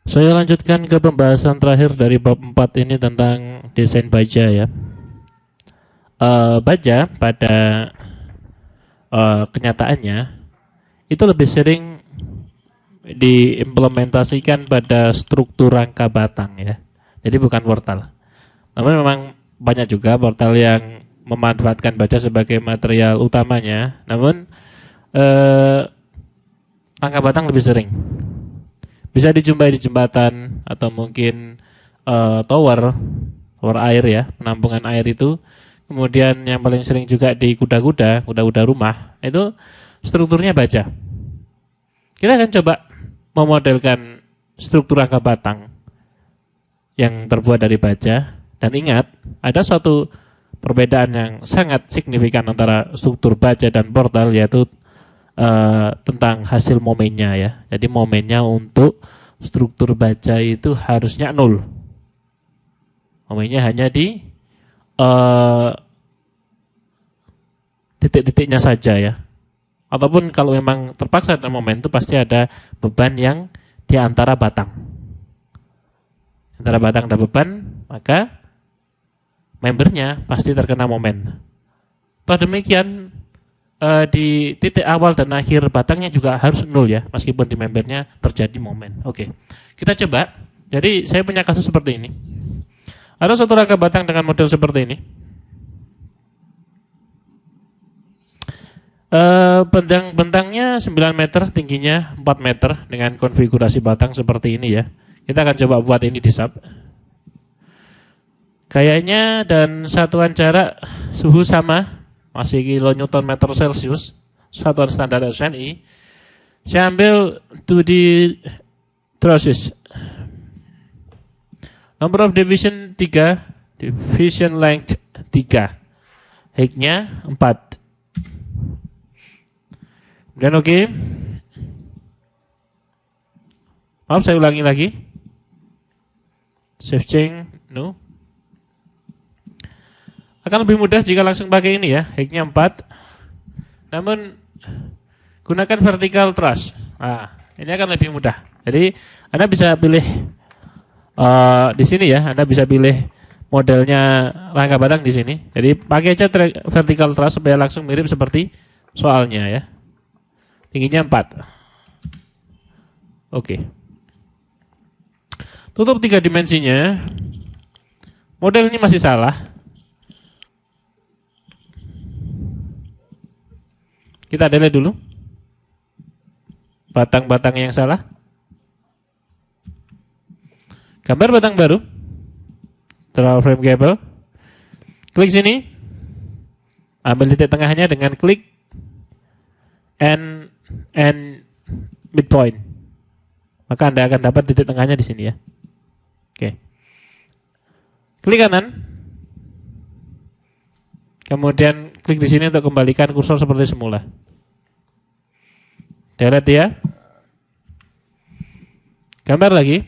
Saya lanjutkan ke pembahasan terakhir dari bab 4 ini tentang desain baja ya. Baja pada kenyataannya itu lebih sering diimplementasikan pada struktur rangka batang ya. Jadi bukan wortel. Namun memang banyak juga wortel yang memanfaatkan baja sebagai material utamanya. Namun rangka batang lebih sering. Bisa dijumpai di jembatan atau mungkin tower air ya, penampungan air itu. Kemudian yang paling sering juga di kuda-kuda rumah, itu strukturnya baja. Kita akan coba memodelkan struktur rangka batang yang terbuat dari baja. Dan ingat, ada suatu perbedaan yang sangat signifikan antara struktur baja dan wortel, yaitu tentang hasil momennya ya. Jadi momennya untuk struktur baja itu harusnya 0. Momennya hanya di titik-titiknya saja ya. Ataupun kalau memang terpaksa ada momen itu pasti ada beban yang di antara batang. Antara batang dan beban, maka membernya pasti terkena momen. Pada demikian di titik awal dan akhir batangnya juga harus 0 ya, meskipun di membernya terjadi momen. Oke, kita coba. Jadi saya punya kasus seperti ini. Ada suatu rangka batang dengan model seperti ini. Bentangnya 9 meter, tingginya 4 meter dengan konfigurasi batang seperti ini ya. Kita akan coba buat ini di sub. Gayanya dan satuan jarak suhu sama, masih kilonewton meter Celsius, satuan standar SNI. Saya ambil 2D trusses. Number of division 3, division length 3, height-nya 4. Kemudian oke. Maaf, saya ulangi lagi. Save change, no. Akan lebih mudah jika langsung pakai ini ya, height-nya 4. Namun gunakan vertical truss. Nah, ini akan lebih mudah. Jadi Anda bisa pilih di sini ya, Anda bisa pilih modelnya rangka batang di sini. Jadi pakai aja vertical truss supaya langsung mirip seperti soalnya ya. Tingginya 4. Oke. Tutup 3 dimensinya. Model ini masih salah. Kita delete dulu batang-batang yang salah. Gambar batang baru. Draw frame cable. Klik sini. Ambil titik tengahnya dengan klik and midpoint. Maka Anda akan dapat titik tengahnya di sini ya. Oke. Klik kanan. Kemudian klik di sini untuk kembalikan kursor seperti semula. Delete ya. Gambar lagi.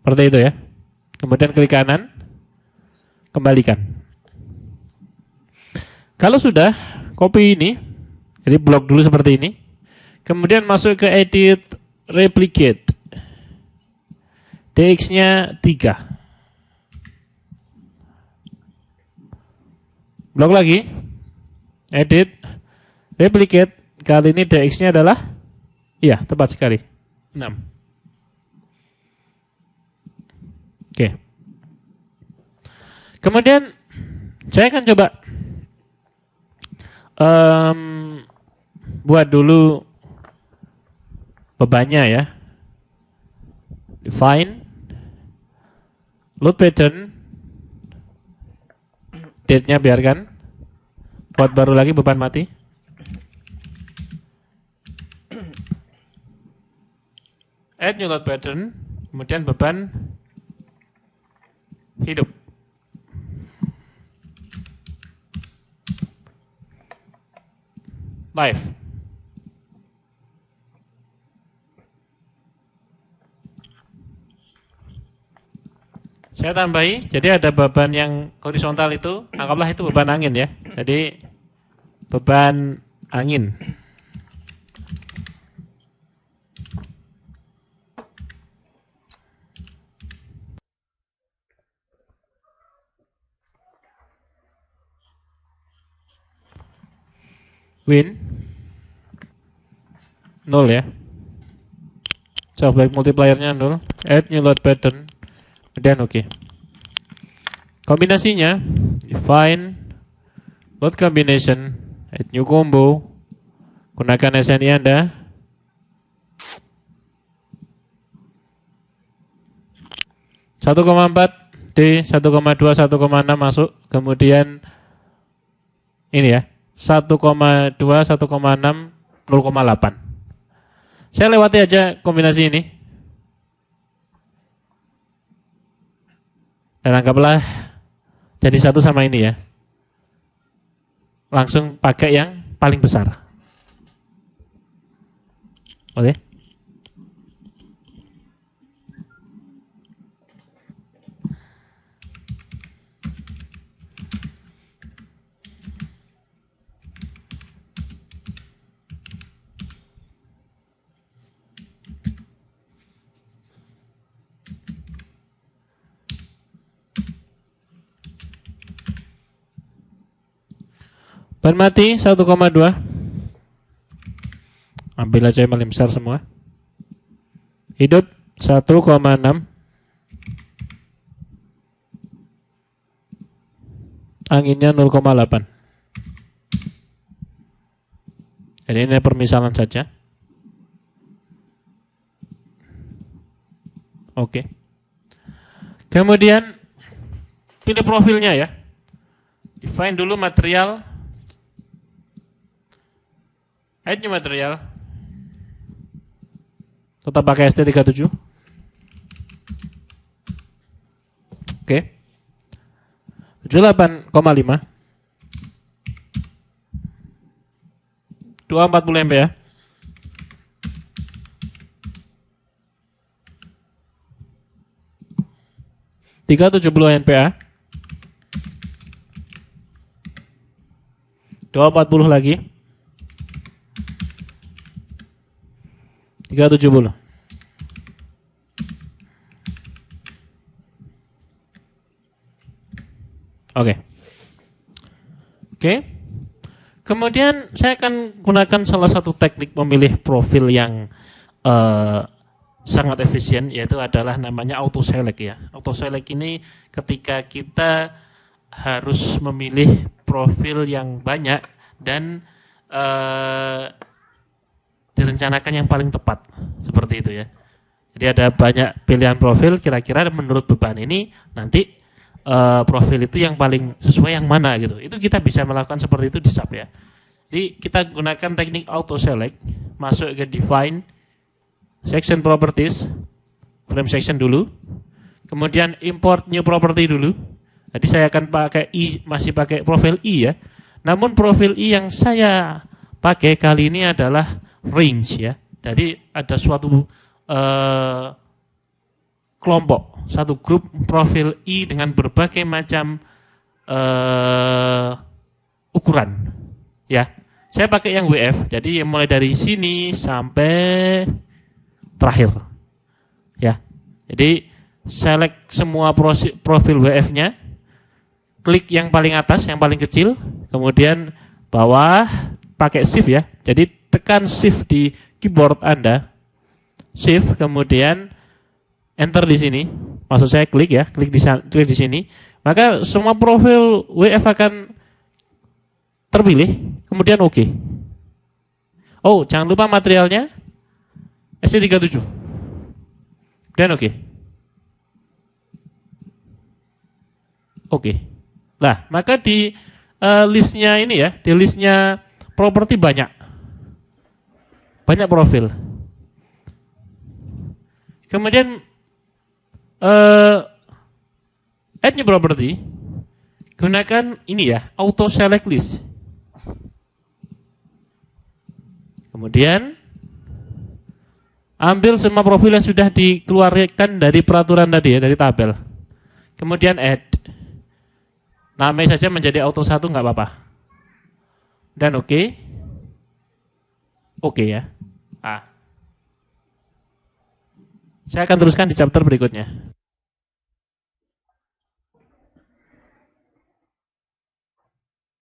Seperti itu ya. Kemudian klik kanan. Kembalikan. Kalau sudah, copy ini. Jadi blok dulu seperti ini. Kemudian masuk ke edit replicate. DX-nya 3. Blok lagi, edit, replicate. Kali ini DX-nya adalah, iya tepat sekali, 6. Oke. Kemudian saya akan coba buat dulu bebannya ya. Define, load pattern. Date-nya biarkan. Buat baru lagi beban mati. Add new load pattern. Kemudian beban hidup. Live. Saya tambahi, jadi ada beban yang horizontal itu, anggaplah itu beban angin ya. Jadi beban angin. win 0 ya. Soft like multiplier-nya 0. Add new load pattern. Kemudian oke. Kombinasinya define load combination, add new combo. Gunakan SNI Anda. Satu koma 4 D 1,2 1,6 masuk. Kemudian ini ya 1,2 1,6 0,8. Saya lewati aja kombinasi ini. Dan anggaplah jadi satu sama ini ya. Langsung pakai yang paling besar. Oke. Ban mati 1,2. Ambil aja yang paling besar semua. Hidup 1,6. Anginnya 0,8. Jadi ini permisalan saja. Oke. Kemudian pilih profilnya ya. Define dulu material. Add new material. Tetap pakai ST37. Oke. 78,5. 240 MPa. MPa. 240 lagi. 370. Oke. Kemudian saya akan gunakan salah satu teknik memilih profil yang sangat efisien, yaitu adalah namanya auto select ya. Auto select ini ketika kita harus memilih profil yang banyak dan direncanakan yang paling tepat, seperti itu ya. Jadi ada banyak pilihan profil, kira-kira menurut beban ini nanti profil itu yang paling sesuai yang mana gitu. Itu kita bisa melakukan seperti itu di SAP ya. Jadi kita gunakan teknik auto select, masuk ke define, section properties, frame section dulu, kemudian import new property dulu. Jadi saya akan pakai masih pakai profil I ya. Namun profil I yang saya pakai kali ini adalah range ya. Jadi ada suatu kelompok, satu grup profil I dengan berbagai macam ukuran ya. Saya pakai yang WF, jadi mulai dari sini sampai terakhir ya. Jadi select semua profil WF-nya, klik yang paling atas, yang paling kecil, kemudian bawah pakai shift ya. Jadi tekan shift di keyboard Anda, shift, kemudian enter di sini. Maksud saya klik ya, klik di sini. Maka semua profil WF akan terpilih, kemudian oke. Oh, jangan lupa materialnya ST37. Dan oke. Nah, maka di listnya ini ya, di listnya properti banyak profil. Kemudian add new property, gunakan ini ya, auto select list. Kemudian ambil semua profil yang sudah dikeluarkan dari peraturan tadi ya, dari tabel. Kemudian add. Namanya saja menjadi auto 1 nggak apa-apa. Dan oke ya. Saya akan teruskan di chapter berikutnya.